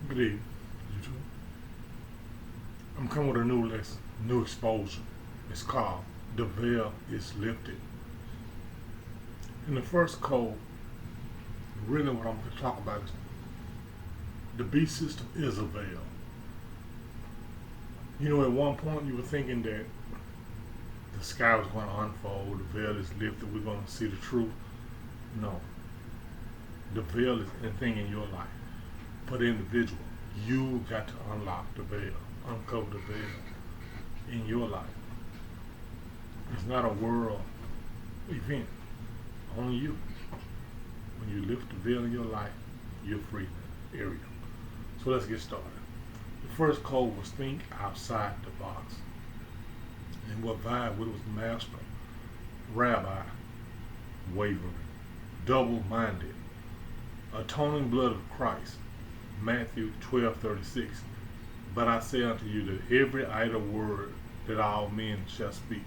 Good evening, YouTube. I'm coming with a new lesson, new exposure. It's called The Veil is Lifted. In the first code, really what I'm going to talk about is the beast system is a veil. You know, at one point you were thinking that the sky was going to unfold, the veil is lifted, we're going to see the truth. No. The veil is a thing in your life. For the individual, you got to unlock the veil, uncover the veil in your life. It's not a world event, only you. When you lift the veil in your life, you're free in that area. So let's get started. The first code was think outside the box. And what vibe with was master, rabbi, wavering, double-minded, atoning blood of Christ, Matthew 12:36. But I say unto you that every idle word that all men shall speak,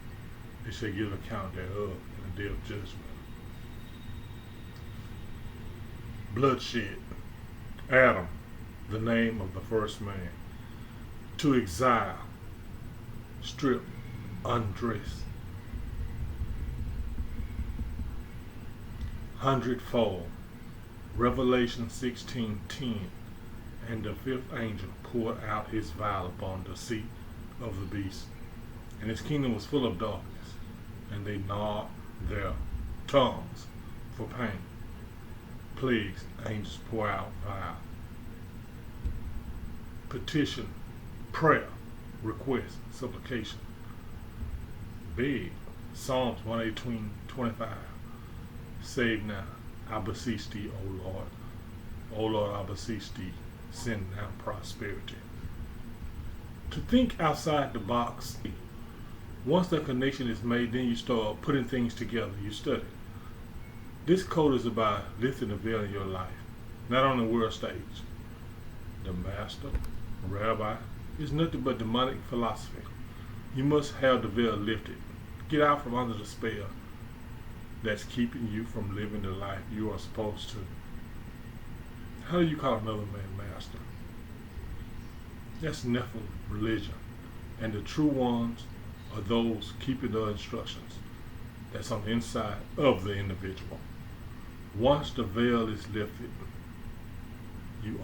they shall give account thereof in the day of judgment. Bloodshed, Adam, the name of the first man. To exile, strip, undress. Hundredfold, Revelation 16:10. And the fifth angel poured out his vial upon the seat of the beast, and his kingdom was full of darkness, and they gnawed their tongues for pain. Plagues, angels pour out vial. Petition, prayer, request, supplication. Beg, Psalms 118:25. Save now, I beseech thee, O Lord. O Lord, I beseech thee, send down prosperity. To think outside the box. Once that connection is made, then you start putting things together. You study. This code is about lifting the veil in your life, not on the world stage. The master, rabbi, is nothing but demonic philosophy. You must have the veil lifted. Get out from under the spell that's keeping you from living the life you are supposed to. How do you call another man master? That's Nephilim religion. And the true ones are those keeping the instructions that's on the inside of the individual. Once the veil is lifted, you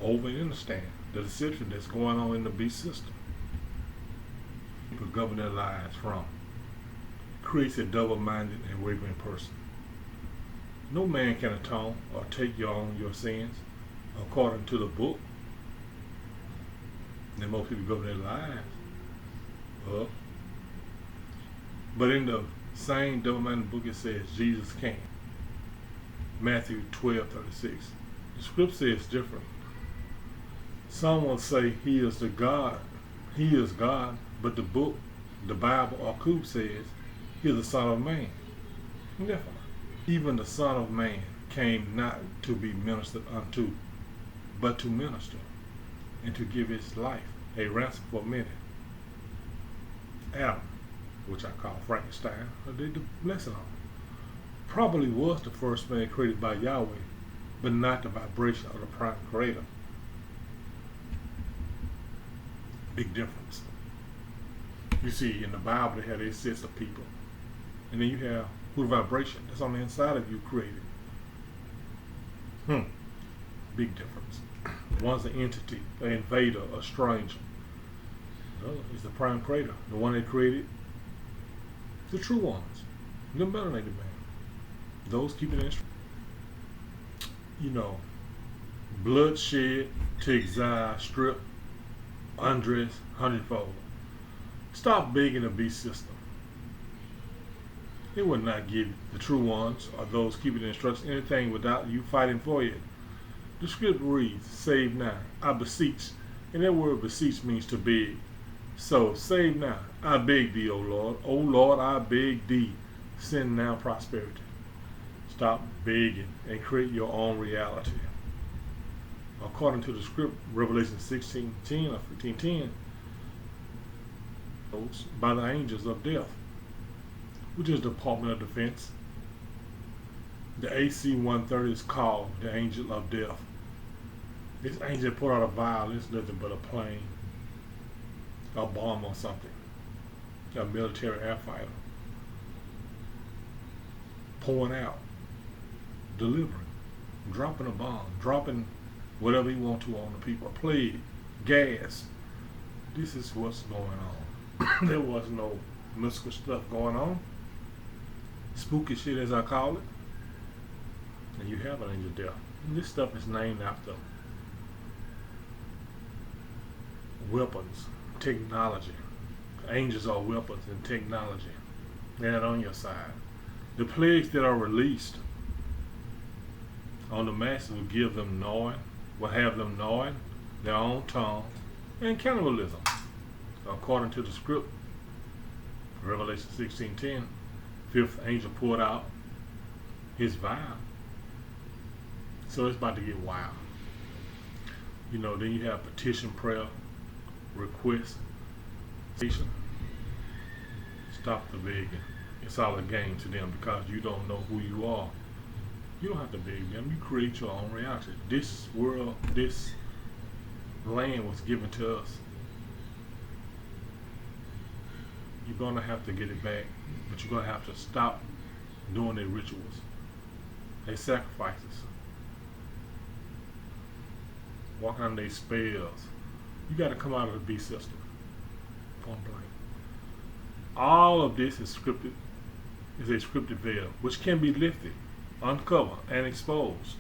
over, and understand the deception that's going on in the beast system. People govern their lives from. Creates a double-minded and wavering person. No man can atone or take your sins according to the book. And most people govern their lives up. But in the same double-minded book it says Jesus came. Matthew 12:36. The script says different. Some will say he is God, but the book, the Bible or Kub says he is the Son of Man. Never. Even the Son of Man came not to be ministered unto, but to minister, and to give his life a ransom for many. Adam, which I call Frankenstein, I did the lesson on, probably was the first man created by Yahweh, but not the vibration of the prime creator. Big difference. You see, in the Bible, they have their sets of people, and then you have who the vibration that's on the inside of you created. Big difference. One's an entity, an invader, a stranger. The other is the prime creator, the one that created the true ones, the melanated man. Those keeping it, bloodshed, to exile, strip, undress, hundredfold. Stop begging the beast system. It will not give the true ones or those keeping the instructions anything without you fighting for it. The script reads, save now, I beseech. And that word beseech means to beg. So, save now, I beg thee, O Lord. O Lord, I beg thee, send now prosperity. Stop begging and create your own reality. According to the script, Revelation 16:10 or 15:10, by the angels of death, which is the Department of Defense. The AC-130 is called the Angel of Death. This angel put out a vial. It's nothing but a plane, a bomb or something, a military airfighter pouring out, delivering, dropping a bomb, dropping whatever you want to on the people. Plague, gas. This is what's going on. There was no mystical stuff going on. Spooky shit, as I call it. And you have an angel death. And this stuff is named after weapons, technology. Angels are weapons and technology. They're on your side. The plagues that are released on the masses will give them gnawing, will have them gnawing their own tongue, and cannibalism. According to the script, Revelation 16:10, fifth angel poured out his vial. So it's about to get wild. You know, then you have petition, prayer, request, stop the begging. It's all a game to them because you don't know who you are. You don't have to beg them. You create your own reality. This world, this land was given to us. You're going to have to get it back, but you're going to have to stop doing their rituals, their sacrifices, walking on their spells. You got to come out of the beast system. Point blank. All of this is scripted, is a scripted veil, which can be lifted, uncovered, and exposed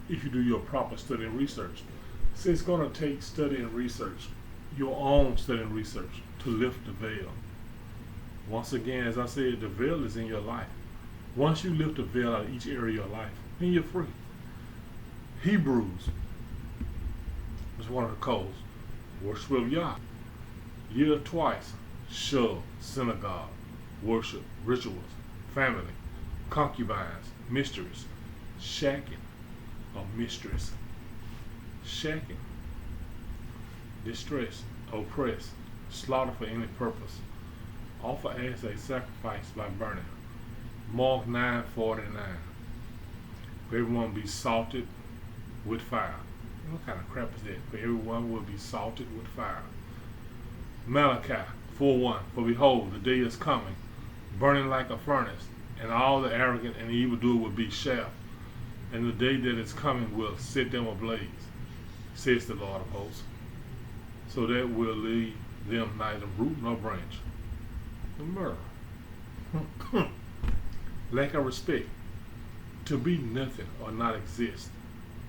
if you do your proper study and research. So it's going to take study and research, your own study and research, to lift the veil. Once again, as I said, the veil is in your life. Once you lift the veil out of each area of your life, then you're free. Hebrews is one of the codes. Worship of Yah. Year twice. Shul, synagogue, worship, rituals, family, concubines, mysteries, shacking, or mistress, shacking, distress, oppress, slaughter for any purpose, offer as a sacrifice by burning. Mark 9:49. For everyone be salted with fire. What kind of crap is that? For everyone will be salted with fire. Malachi 4:1. For behold, the day is coming, burning like a furnace, and all the arrogant and evildoer will be chaff, and the day that is coming will set them ablaze, says the Lord of hosts, so that will leave them neither root nor branch. The murder. Lack of respect. To be nothing or not exist.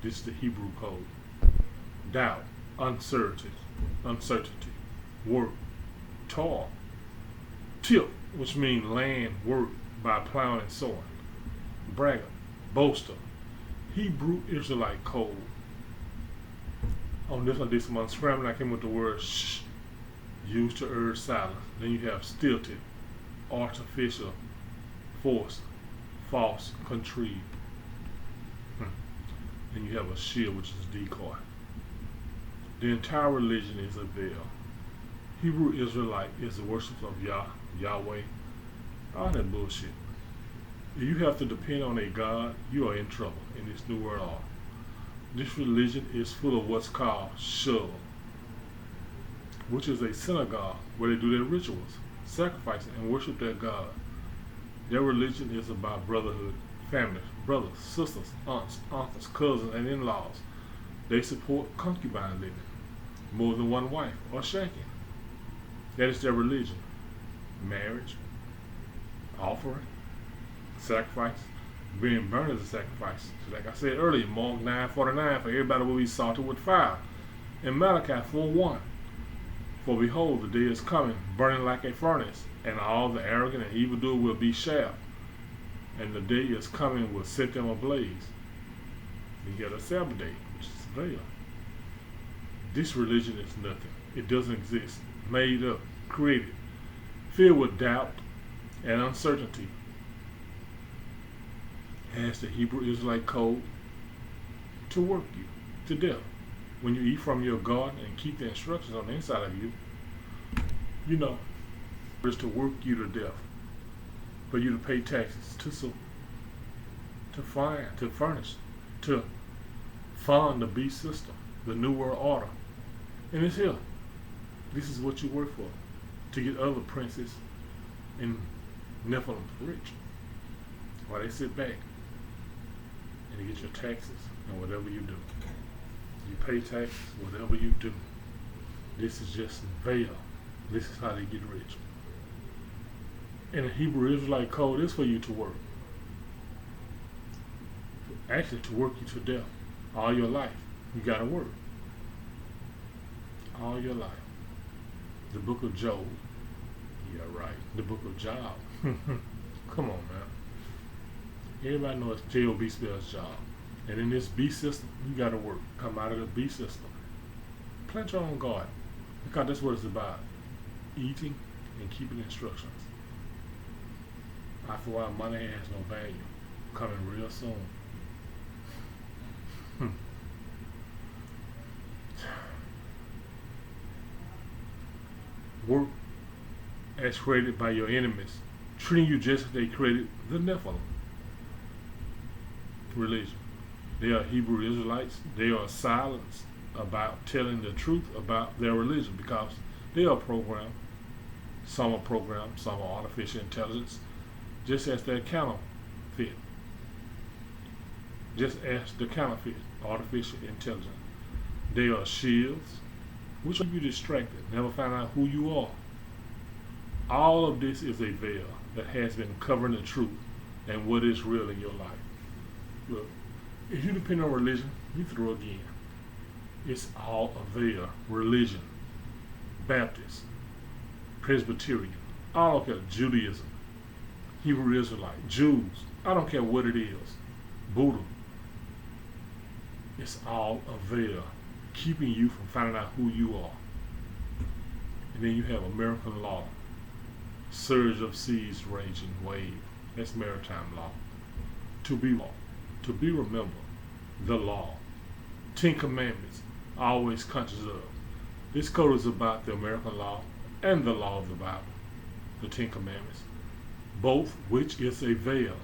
This is the Hebrew code. Doubt, uncertainty, work, toil, tip, which means land work by plowing and sowing, braggart, boaster, Hebrew Israelite code. On this one, scrambling, I came with the word shh, used to urge silence. Then you have stilted, artificial, forced, false, contrived. Then you have a shield, which is decoy. The entire religion is a veil. Hebrew Israelite is the worship of Yahweh, all that bullshit. If you have to depend on a God, you are in trouble in this new world order. This religion is full of what's called shul, which is a synagogue where they do their rituals, sacrificing, and worship their God. Their religion is about brotherhood, families, brothers, sisters, aunts, uncles, cousins, and in-laws. They support concubine living, more than one wife, or shacking. That is their religion. Marriage, offering, sacrifice, being burned as a sacrifice. So like I said earlier, Mark 9:49, for everybody will be salted with fire. And Malachi 4:1, for behold, the day is coming, burning like a furnace, and all the arrogant and evildoer will be chaff. And the day is coming will set them ablaze. You get a Sabbath day, which is veil. This religion is nothing. It doesn't exist. Made up, created, filled with doubt and uncertainty. Has the Hebrew Israelite code to work you to death. When you eat from your garden and keep the instructions on the inside of you, you know, it's to work you to death. For you to pay taxes, to furnish to fund the beast system, the New World Order. And it's here. This is what you work for, to get other princes and Nephilim rich, while they sit back and you get your taxes and whatever you do. You pay taxes, whatever you do. This is just veil. This is how they get rich. And the Hebrew Israelite code is for you to work. Actually, to work you to death. All your life, you gotta work. All your life. The book of Job. Yeah, right. The book of Job. Come on, man. Everybody knows J-O-B spells job. And in this B system, you gotta work. Come out of the B system. Plant your own garden. Because that's what it's about. Eating and keeping instructions. After a while, money has no value. Coming real soon. Work as created by your enemies, treating you just as they created the Nephilim. Religion. They are Hebrew Israelites. They are silenced about telling the truth about their religion because they are programmed. Some are programmed, some are artificial intelligence, just as their counterfeit. Just as the counterfeit, artificial intelligence. They are shields, which will keep you distracted, never find out who you are. All of this is a veil that has been covering the truth and what is real in your life. Look, if you depend on religion, you throw again. It's all a veil. Religion, Baptist, Presbyterian, I don't care, Judaism, Hebrew Israelite, Jews, I don't care what it is, Buddha. It's all a veil, keeping you from finding out who you are. And then you have American law, surge of seas raging wave. That's maritime law. To be remembered, the law. 10 Commandments, always conscious of. This code is about the American law and the law of the Bible, the 10 Commandments, both which is a veil.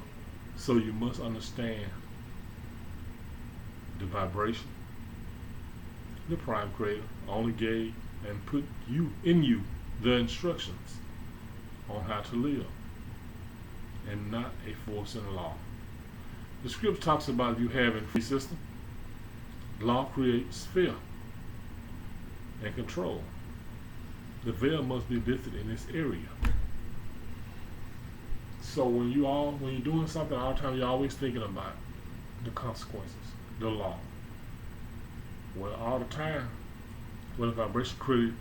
So you must understand the vibration. The Prime Creator only gave and put in you the instructions on how to live, and not a force in law. The scripture talks about if you have a free system, law creates fear and control. The veil must be lifted in this area. So when you're doing something, all the time you're always thinking about the consequences, the law. Well, all the time, when the vibration created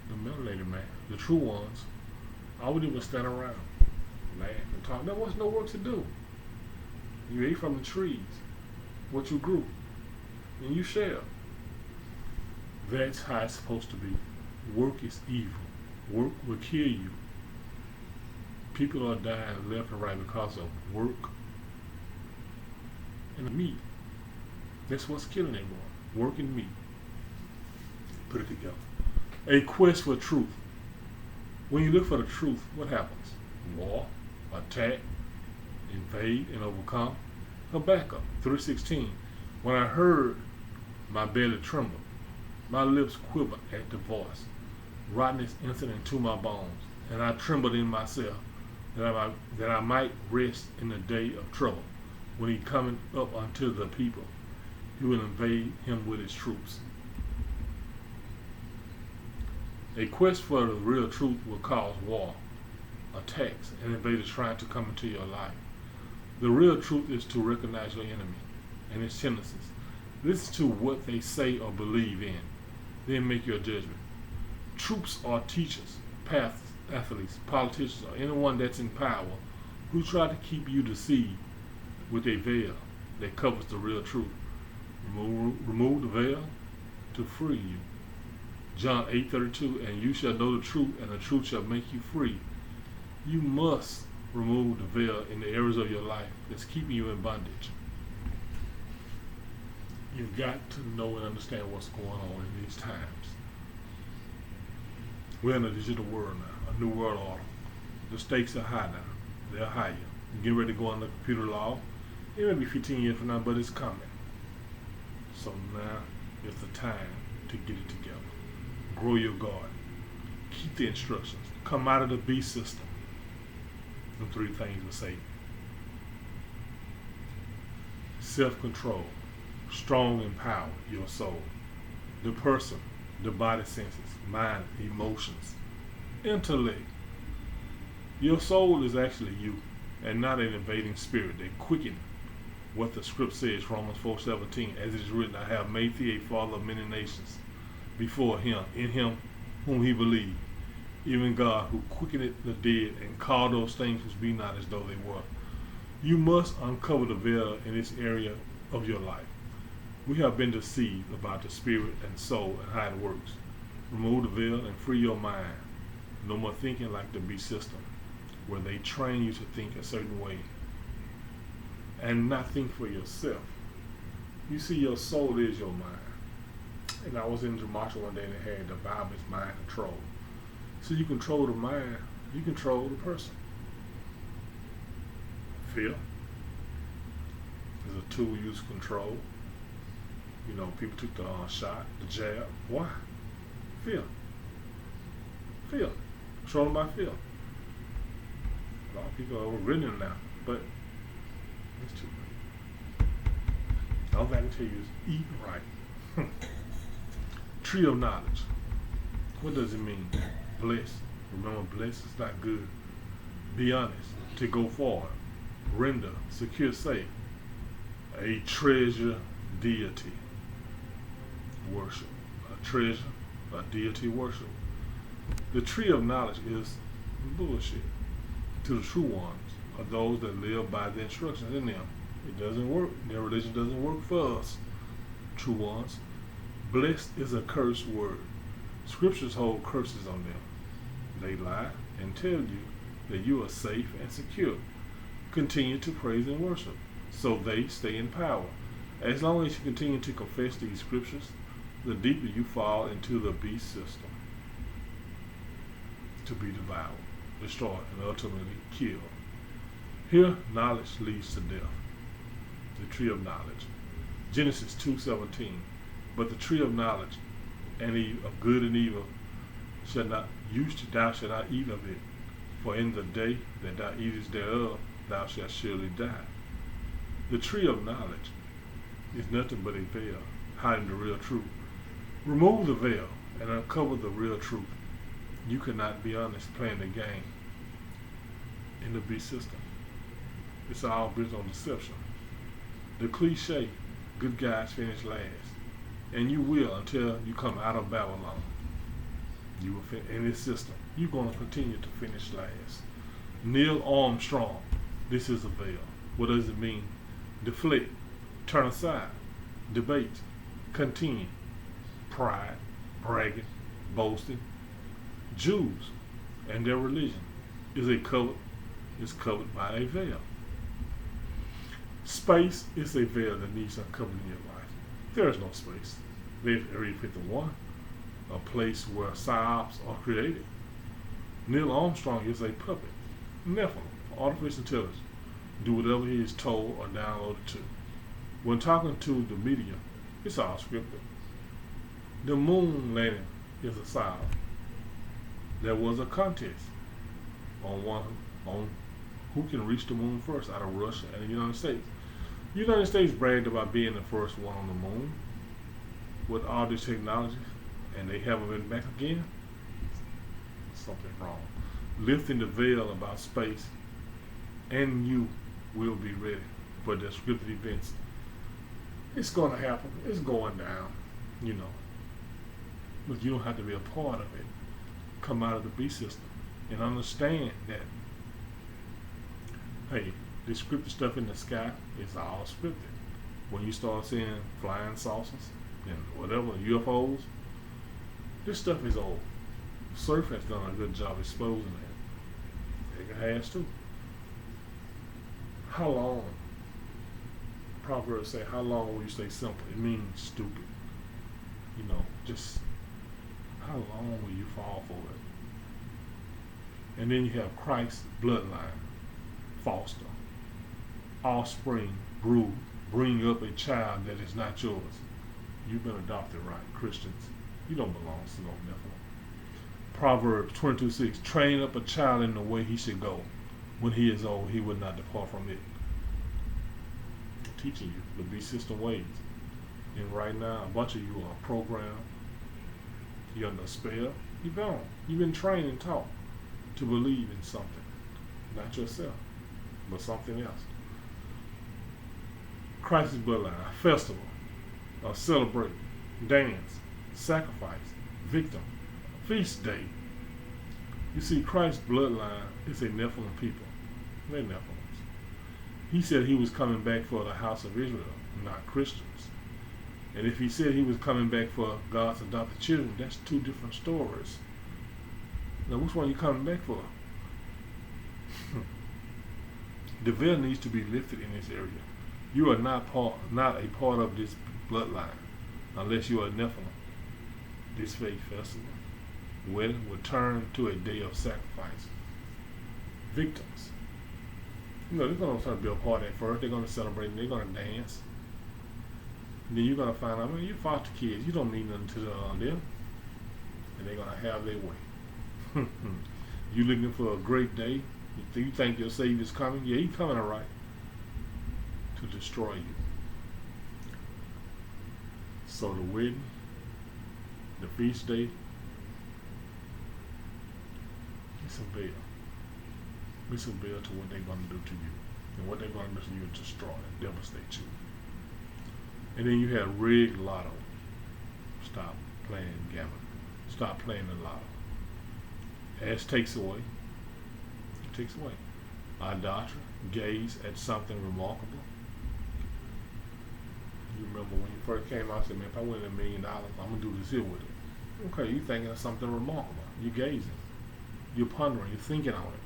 the melanated man, the true ones, all we did was stand around, laugh and talk. There was no work to do. You ate from the trees, what you grew, and you shared. That's how it's supposed to be. Work is evil. Work will kill you. People are dying left and right because of work and meat. That's what's killing everyone. Work and meat. Put it together. A quest for truth. When you look for the truth, what happens? War, attack, invade, and overcome. Habakkuk 3:16. When I heard, my belly trembled, my lips quivered at the voice. Rottenness entered into my bones, and I trembled in myself, that I might rest in the day of trouble. When he cometh up unto the people, he will invade him with his troops. A quest for the real truth will cause war, attacks, and invaders trying to come into your life. The real truth is to recognize your enemy and his tendencies. Listen to what they say or believe in, then make your judgment. Troops are teachers, pastors, athletes, politicians, or anyone that's in power who try to keep you deceived with a veil that covers the real truth. Remove the veil to free you. John 8:32, and you shall know the truth, and the truth shall make you free. You must remove the veil in the areas of your life that's keeping you in bondage. You've got to know and understand what's going on in these times. We're in a digital world now, a new world order. The stakes are high now. They're higher. You get ready to go under computer law. It may be 15 years from now, but it's coming. So now is the time to get it together. Grow your garden. Keep the instructions. Come out of the beast system. And three things will say. Self-control. Strong and power your soul. The person, the body senses, mind, emotions, intellect. Your soul is actually you, and not an invading spirit that quicken what the script says, Romans 4:17, as it is written, I have made thee a father of many nations before him, in him whom he believed, even God who quickeneth the dead and called those things which be not as though they were. You must uncover the veil in this area of your life. We have been deceived about the spirit and soul and how it works. Remove the veil and free your mind. No more thinking like the beast system, where they train you to think a certain way and not think for yourself. You see, your soul is your mind. And I was in Jamaica one day and they had the Bible is mind control. So you control the mind, you control the person. Fear is a tool used to control. You know, people took the shot, the jab. Why? Fear. Fear. Controlled by fear. A lot of people are overridden now, but it's too late. All I can tell you is eat right. Tree of knowledge. What does it mean? Blessed. Remember, blessed is not good. Be honest. To go forward. Render. Secure, safe. A treasure deity. Worship. A treasure, a deity worship. The tree of knowledge is bullshit. To the true ones are those that live by the instructions in them. It doesn't work. Their religion doesn't work for us. True ones. Blessed is a cursed word. Scriptures hold curses on them. They lie and tell you that you are safe and secure. Continue to praise and worship, so they stay in power. As long as you continue to confess these scriptures, the deeper you fall into the beast system, to be devoured, destroyed, and ultimately killed. Here, knowledge leads to death. The tree of knowledge. Genesis 2:17. But the tree of knowledge and of good and evil thou shalt not eat of it, for in the day that thou eatest thereof, thou shalt surely die. The tree of knowledge is nothing but a veil, hiding the real truth. Remove the veil and uncover the real truth. You cannot be honest playing the game in the beast system. It's all built on deception. The cliche, good guys finish last. And you will until you come out of Babylon. You will in this system. You're going to continue to finish last. Neil Armstrong. This is a veil. What does it mean? Deflect, turn aside, debate, contend, pride, bragging, boasting. Jews and their religion is covered by a veil. Space is a veil that needs uncovering in your life. There is no space. There's Area 51, a place where psyops are created. Neil Armstrong is a puppet. Nephilim, artificial intelligence, do whatever he is told or downloaded to. When talking to the media, it's all scripted. The moon landing is a psyop. There was a contest on who can reach the moon first out of Russia and the United States. The United States bragged about being the first one on the moon with all this technology, and they haven't been back again. Something wrong. Lifting the veil about space, and you will be ready for the scripted events. It's going to happen. It's going down, you know. But you don't have to be a part of it. Come out of the beast system and understand that, hey, this scripted stuff in the sky is all scripted. When you start seeing flying saucers and whatever, UFOs, this stuff is old. Surf has done a good job exposing that. It has too. How long? Proverbs say, how long will you stay simple? It means stupid. You know, just how long will you fall for it? And then you have Christ's bloodline, Foster. offspring bring up a child that is not yours. You've been adopted, right? Christians, you don't belong to no Nephilim. Proverbs 22:6, train up a child in the way he should go. When he is old, he will not depart from it. I'm teaching you the beast system ways. And right now, a bunch of you are programmed. You're under a spell. You've been trained and taught to believe in something. Not yourself, but something else. Christ's bloodline, a festival, a celebrate, dance, sacrifice, victim, feast day. You see, Christ's bloodline is a Nephilim people. They're Nephilims. He said he was coming back for the house of Israel, not Christians. And if he said he was coming back for God's adopted children, that's two different stories. Now, which one are you coming back for? The veil needs to be lifted in this area. You are not a part of this bloodline unless you are a Nephilim. This faith festival, wedding, will turn to a day of sacrifice. Victims. They're going to try to be a part at first. They're going to celebrate. They're going to dance. And then you're going to find out, man, you foster kids. You don't mean nothing to them. And they're going to have their way. You looking for a great day? You think your Savior's coming? Yeah, he's coming all right. To destroy you. So the wedding, the feast day, it's a veil. It's a veil to what they're going to do to you. And what they're going to do to you is destroy and devastate you. And then you have rigged lotto. Stop playing gambling. Stop playing the lotto. As takes away. It takes away. Idolatry, gaze at something remarkable. You remember when you first came out, I said, man, if I win $1 million, I'm going to do this here with it. Okay, you're thinking of something remarkable. You're gazing. You're pondering. You're thinking on it.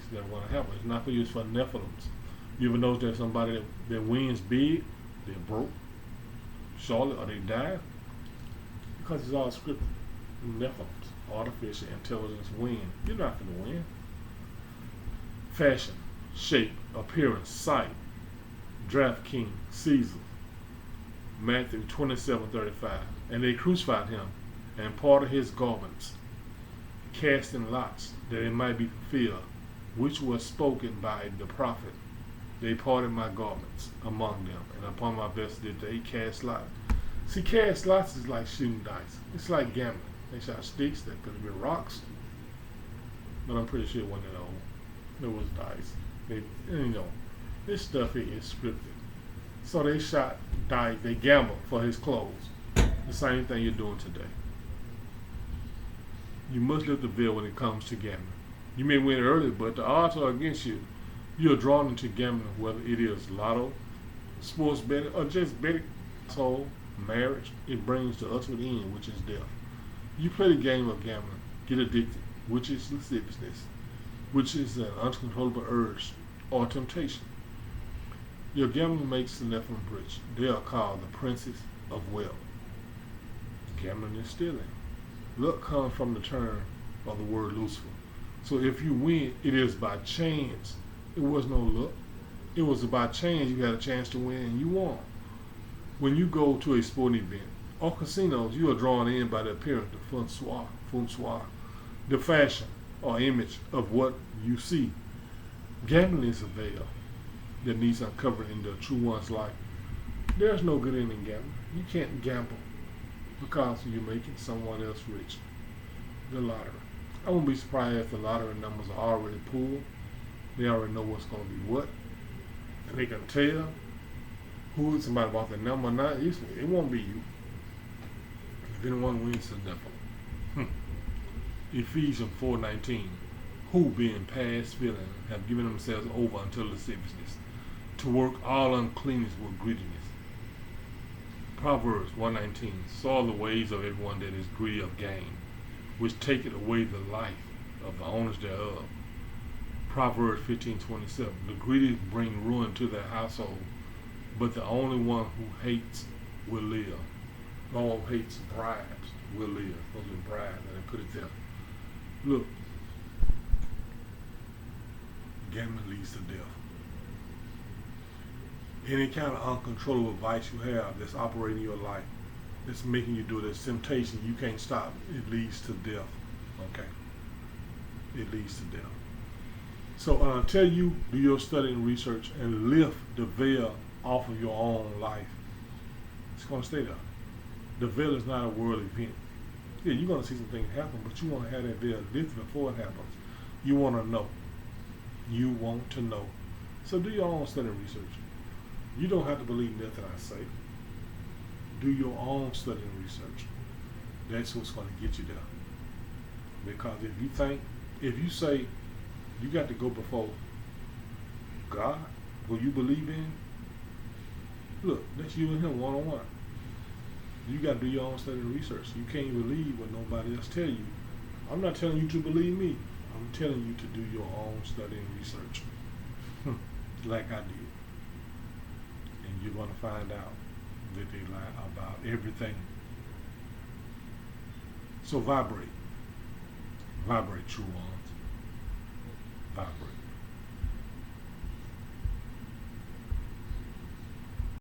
It's never going to happen. It's not for you. It's for Nephilims. You ever notice there's somebody that wins big, they're broke, Charlotte, or they die? Because it's all scripted. Nephilims, artificial intelligence win. You're not going to win. Fashion, shape, appearance, sight. DraftKings, Caesar. Matthew 27:35. And they crucified him, and parted his garments, casting lots, that it might be fulfilled, which was spoken by the prophet. They parted my garments among them, and upon my vest did they cast lots. See, cast lots is like shooting dice. It's like gambling. They shot sticks, that could have been rocks, but I'm pretty sure it wasn't that old. It was dice. This stuff here is scripted. So they shot dice, they gambled for his clothes. The same thing you're doing today. You must lift the veil when it comes to gambling. You may win early, but the odds are against you. You're drawn into gambling, whether it is lotto, sports betting, or just betting. So, marriage, it brings the ultimate end, which is death. You play the game of gambling, get addicted, which is lasciviousness, which is an uncontrollable urge or temptation. Your gambling makes the Nephilim rich. They are called the princes of wealth. Gambling is stealing. Luck comes from the term of the word Lucifer. So if you win, it is by chance. It was no luck. It was by chance you had a chance to win and you won. When you go to a sporting event or casinos, you are drawn in by the appearance, the feng shui, the fashion or image of what you see. Gambling is a veil that needs uncovering in the true one's life. There's no good in gambling. You can't gamble because you're making someone else rich. The lottery. I wouldn't be surprised if the lottery numbers are already pulled. They already know what's going to be what. And they can tell who somebody bought the number or not. It won't be you. If anyone wins, the devil. Ephesians 4:19. Who being past feeling have given themselves over unto lasciviousness, to work all uncleanness with greediness. Proverbs 1:19. Saw the ways of everyone that is greedy of gain, which taketh away the life of the owners thereof. Proverbs 15:27. The greedy bring ruin to their household, but the only one who hates will live. No one who hates bribes will live. Those are bribes, and they put it there. Look, gambling leads to death. Any kind of uncontrollable vice you have that's operating your life, that's making you do this temptation you can't stop, it leads to death. Okay? It leads to death. So until you do your study and research and lift the veil off of your own life, it's going to stay there. The veil is not a world event. Yeah, you're going to see some things happen, but you want to have that veil lifted before it happens. You want to know. You want to know. So do your own study and research. You don't have to believe nothing I say. Do your own study and research. That's what's going to get you there. Because if you say you got to go before God, who you believe in, look, that's you and him one-on-one. You got to do your own study and research. You can't believe what nobody else tell you. I'm not telling you to believe me. I'm telling you to do your own study and research. Like I did. And you're going to find out that they lie about everything. So vibrate. Vibrate, true ones. Vibrate.